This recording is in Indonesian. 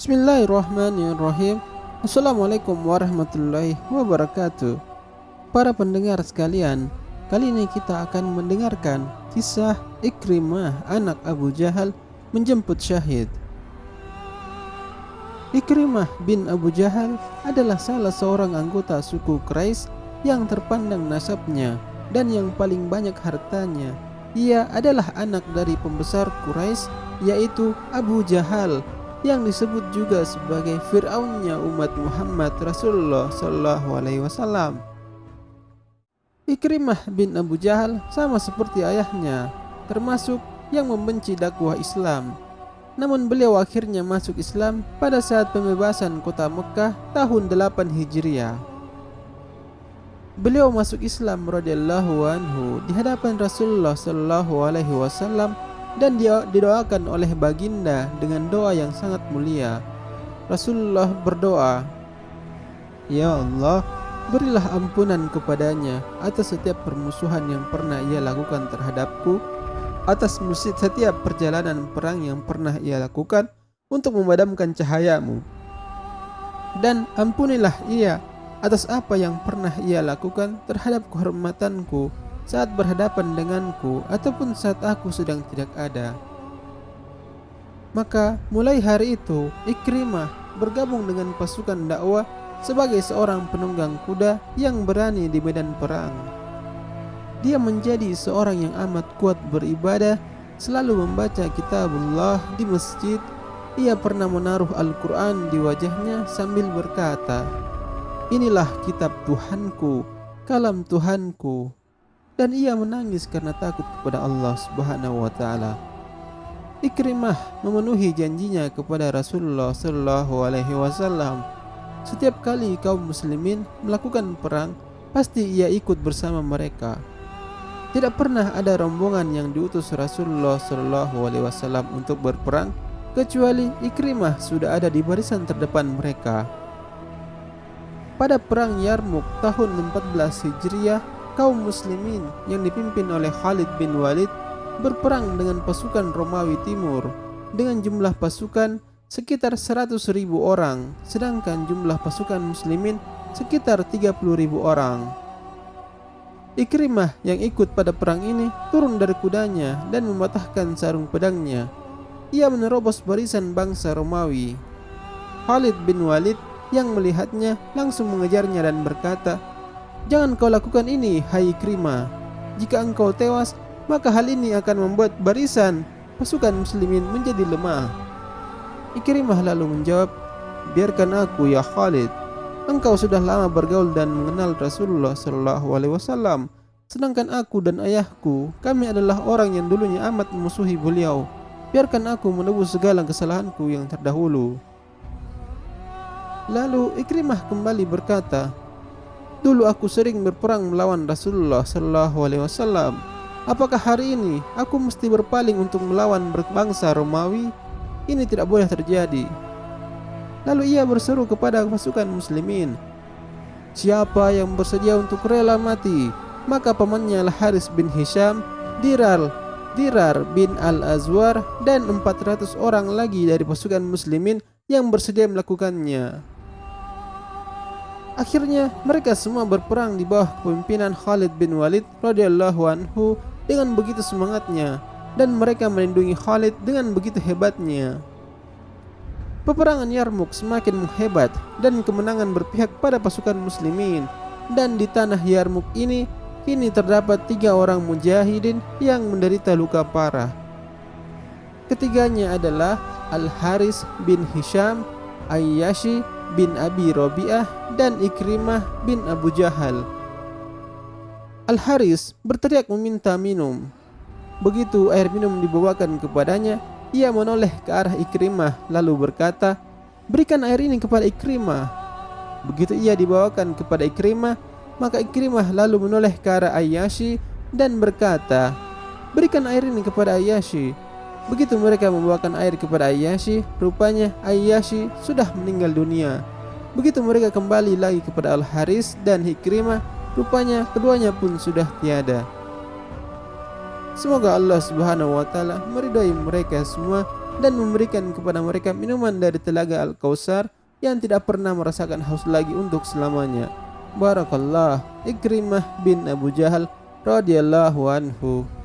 Bismillahirrahmanirrahim. Assalamualaikum warahmatullahi wabarakatuh. Para pendengar sekalian, kali ini kita akan mendengarkan kisah Ikrimah anak Abu Jahal menjemput syahid. Ikrimah bin Abu Jahal adalah salah seorang anggota suku Quraisy yang terpandang nasabnya dan yang paling banyak hartanya. Ia adalah anak dari pembesar Quraisy, yaitu Abu Jahal, yang disebut juga sebagai Fir'aunnya umat Muhammad Rasulullah SAW. Ikrimah bin Abu Jahal sama seperti ayahnya, termasuk yang membenci dakwah Islam. Namun beliau akhirnya masuk Islam pada saat pembebasan kota Mekah tahun 8 Hijriah. Beliau masuk Islam radhiyallahu anhu di hadapan Rasulullah SAW dan dia didoakan oleh baginda dengan doa yang sangat mulia. Rasulullah berdoa, "Ya Allah, berilah ampunan kepadanya atas setiap permusuhan yang pernah ia lakukan terhadapku, atas setiap perjalanan perang yang pernah ia lakukan untuk memadamkan cahayamu, dan ampunilah ia atas apa yang pernah ia lakukan terhadap kehormatanku saat berhadapan denganku ataupun saat aku sedang tidak ada." Maka mulai hari itu Ikrimah bergabung dengan pasukan dakwah sebagai seorang penunggang kuda yang berani di medan perang. Dia menjadi seorang yang amat kuat beribadah, selalu membaca kitabullah di masjid. Ia pernah menaruh Al-Quran di wajahnya sambil berkata, "Inilah kitab Tuhanku, kalam Tuhanku." Dan ia menangis karena takut kepada Allah Subhanahu wa taala. Ikrimah memenuhi janjinya kepada Rasulullah SAW. Setiap kali kaum muslimin melakukan perang, pasti ia ikut bersama mereka. Tidak pernah ada rombongan yang diutus Rasulullah SAW untuk berperang kecuali Ikrimah sudah ada di barisan terdepan mereka. Pada perang Yarmuk tahun 14 Hijriah, kaum muslimin yang dipimpin oleh Khalid bin Walid berperang dengan pasukan Romawi Timur dengan jumlah pasukan sekitar 100.000 orang, sedangkan jumlah pasukan muslimin sekitar 30.000 orang. Ikrimah yang ikut pada perang ini turun dari kudanya dan mematahkan sarung pedangnya. Ia menerobos barisan bangsa Romawi. Khalid bin Walid yang melihatnya langsung mengejarnya dan berkata, "Jangan kau lakukan ini, hai Ikrimah. Jika engkau tewas, maka hal ini akan membuat barisan pasukan muslimin menjadi lemah." Ikrimah lalu menjawab, "Biarkan aku ya Khalid. Engkau sudah lama bergaul dan mengenal Rasulullah SAW. Sedangkan aku dan ayahku, kami adalah orang yang dulunya amat memusuhi beliau. Biarkan aku menebus segala kesalahanku yang terdahulu." Lalu Ikrimah kembali berkata, "Dulu aku sering berperang melawan Rasulullah SAW. Apakah hari ini aku mesti berpaling untuk melawan bangsa Romawi? Ini tidak boleh terjadi." Lalu ia berseru kepada pasukan muslimin, "Siapa yang bersedia untuk rela mati, maka pamannya Al-Haris bin Hisham, Dirar bin Al-Azwar, dan 400 orang lagi dari pasukan muslimin yang bersedia melakukannya." Akhirnya mereka semua berperang di bawah kepemimpinan Khalid bin Walid radhiyallahu anhu dengan begitu semangatnya, dan mereka melindungi Khalid dengan begitu hebatnya. Peperangan Yarmuk semakin menghebat dan kemenangan berpihak pada pasukan muslimin, dan di tanah Yarmuk ini kini terdapat 3 orang mujahidin yang menderita luka parah. Ketiganya adalah Al-Haris bin Hisham, Ayyashi bin Abi Rabi'ah, dan Ikrimah bin Abu Jahal. Al-Haris berteriak meminta minum. Begitu air minum dibawakan kepadanya, ia menoleh ke arah Ikrimah lalu berkata, "Berikan air ini kepada Ikrimah." Begitu ia dibawakan kepada Ikrimah, maka Ikrimah lalu menoleh ke arah Ayyashi dan berkata, "Berikan air ini kepada Ayyashi." Begitu mereka membawakan air kepada Ayyashi, rupanya Ayyashi sudah meninggal dunia. Begitu mereka kembali lagi kepada Al-Haris dan Ikrimah, rupanya keduanya pun sudah tiada. Semoga Allah Subhanahu wa taala meridai mereka semua dan memberikan kepada mereka minuman dari telaga Al-Kautsar yang tidak pernah merasakan haus lagi untuk selamanya. Barakallah. Ikrimah bin Abu Jahal radhiyallahu anhu.